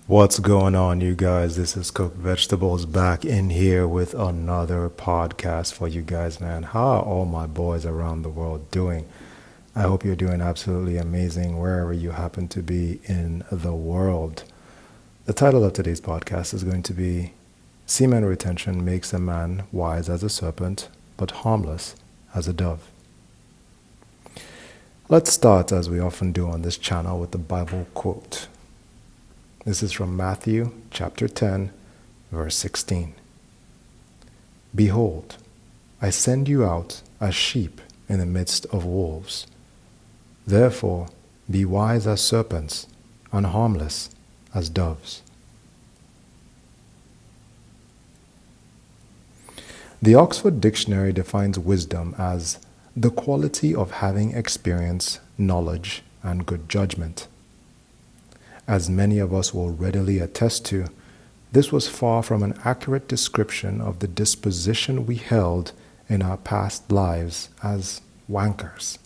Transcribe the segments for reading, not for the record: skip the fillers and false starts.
What's going on, you guys? This is Cooked Vegetables back in here with another podcast for you guys, man. How are all my boys around the world doing? I hope you're doing absolutely amazing wherever you happen to be in the world. The title of today's podcast is going to be Semen Retention Makes a Man Wise as a Serpent, but Harmless as a Dove. Let's start, as we often do on this channel, with the Bible quote. This is from Matthew chapter 10, verse 16. Behold, I send you out as sheep in the midst of wolves. Therefore, be wise as serpents and harmless as doves. The Oxford Dictionary defines wisdom as the quality of having experience, knowledge, and good judgment. As many of us will readily attest to, this was far from an accurate description of the disposition we held in our past lives as wankers.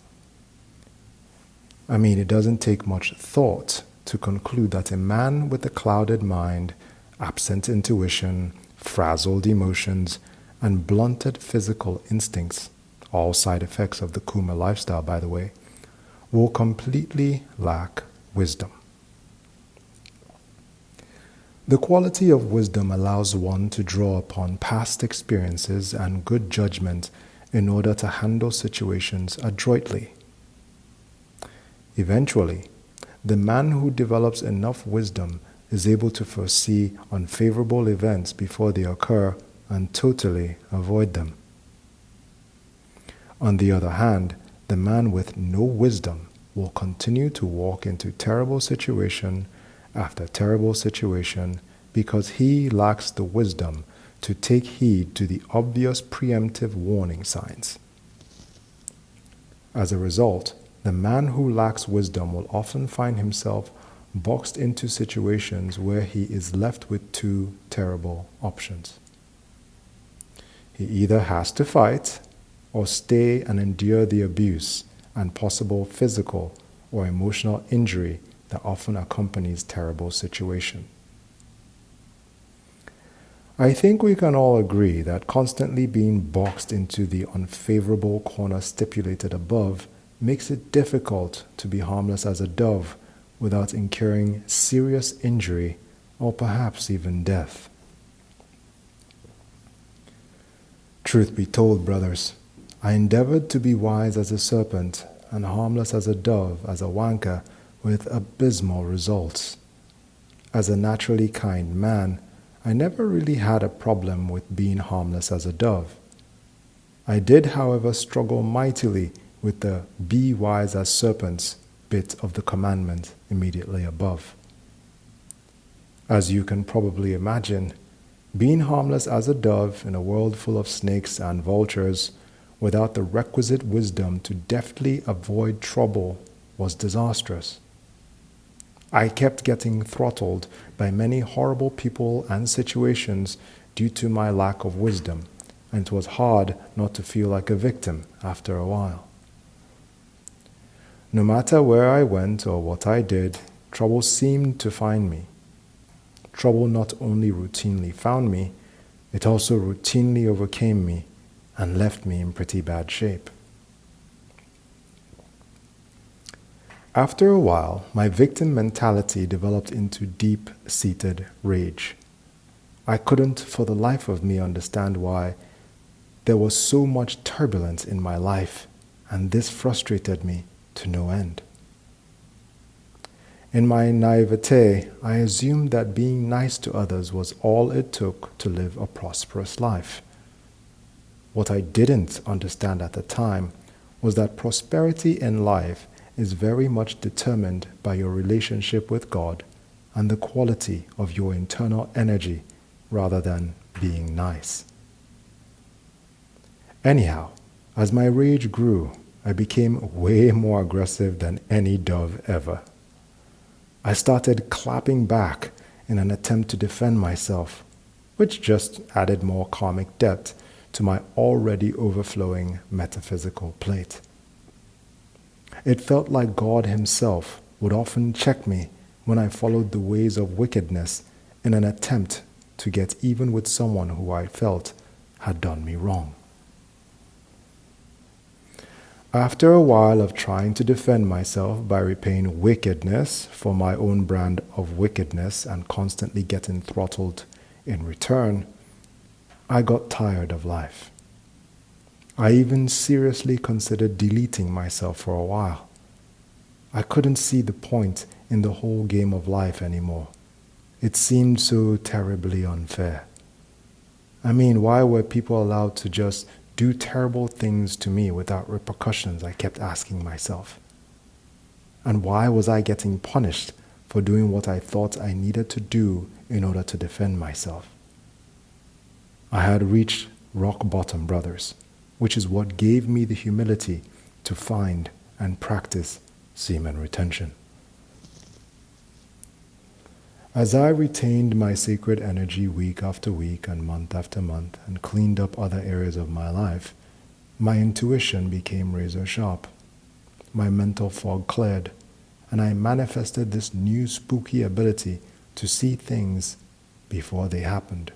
I mean, it doesn't take much thought to conclude that a man with a clouded mind, absent intuition, frazzled emotions, and blunted physical instincts, all side effects of the Kuma lifestyle, by the way, will completely lack wisdom. The quality of wisdom allows one to draw upon past experiences and good judgment in order to handle situations adroitly. Eventually, the man who develops enough wisdom is able to foresee unfavorable events before they occur and totally avoid them. On the other hand, the man with no wisdom will continue to walk into terrible situation after terrible situation because he lacks the wisdom to take heed to the obvious preemptive warning signs. As a result, the man who lacks wisdom will often find himself boxed into situations where he is left with two terrible options. He either has to fight or stay and endure the abuse and possible physical or emotional injury that often accompanies terrible situation. I think we can all agree that constantly being boxed into the unfavorable corner stipulated above makes it difficult to be harmless as a dove without incurring serious injury or perhaps even death. Truth be told, brothers, I endeavored to be wise as a serpent and harmless as a dove as a wanker with abysmal results. As a naturally kind man, I never really had a problem with being harmless as a dove. I did, however, struggle mightily with the be wise as serpents bit of the commandment immediately above. As you can probably imagine, being harmless as a dove in a world full of snakes and vultures without the requisite wisdom to deftly avoid trouble was disastrous. I kept getting throttled by many horrible people and situations due to my lack of wisdom, and it was hard not to feel like a victim after a while. No matter where I went or what I did, trouble seemed to find me. Trouble not only routinely found me, it also routinely overcame me and left me in pretty bad shape. After a while, my victim mentality developed into deep-seated rage. I couldn't for the life of me understand why there was so much turbulence in my life, and this frustrated me to no end. In my naivete, I assumed that being nice to others was all it took to live a prosperous life. What I didn't understand at the time was that prosperity in life is very much determined by your relationship with God and the quality of your internal energy rather than being nice. Anyhow, as my rage grew, I became way more aggressive than any dove ever. I started clapping back in an attempt to defend myself, which just added more comic depth to my already overflowing metaphysical plate. It felt like God Himself would often check me when I followed the ways of wickedness in an attempt to get even with someone who I felt had done me wrong. After a while of trying to defend myself by repaying wickedness for my own brand of wickedness and constantly getting throttled in return, I got tired of life. I even seriously considered deleting myself for a while. I couldn't see the point in the whole game of life anymore. It seemed so terribly unfair. I mean, why were people allowed to just do terrible things to me without repercussions, I kept asking myself. And why was I getting punished for doing what I thought I needed to do in order to defend myself? I had reached rock bottom, brothers, which is what gave me the humility to find and practice semen retention. As I retained my sacred energy week after week and month after month and cleaned up other areas of my life, my intuition became razor sharp. My mental fog cleared, and I manifested this new spooky ability to see things before they happened.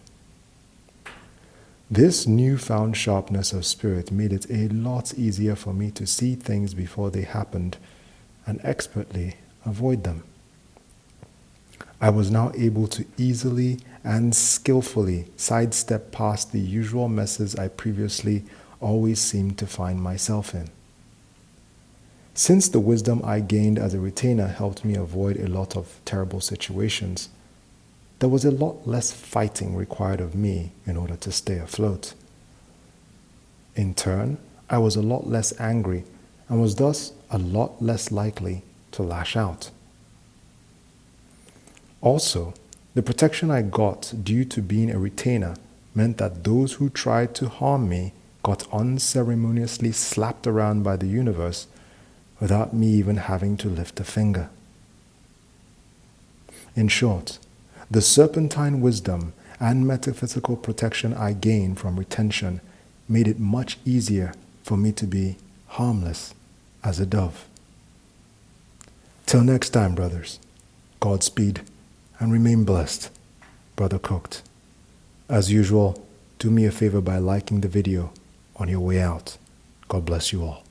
This newfound sharpness of spirit made it a lot easier for me to see things before they happened and expertly avoid them. I was now able to easily and skillfully sidestep past the usual messes I previously always seemed to find myself in. Since the wisdom I gained as a retainer helped me avoid a lot of terrible situations, there was a lot less fighting required of me in order to stay afloat. In turn, I was a lot less angry and was thus a lot less likely to lash out. Also, the protection I got due to being a retainer meant that those who tried to harm me got unceremoniously slapped around by the universe without me even having to lift a finger. In short, the serpentine wisdom and metaphysical protection I gained from retention made it much easier for me to be harmless as a dove. Till next time, brothers, Godspeed and remain blessed, Brother Cooked. As usual, do me a favor by liking the video on your way out. God bless you all.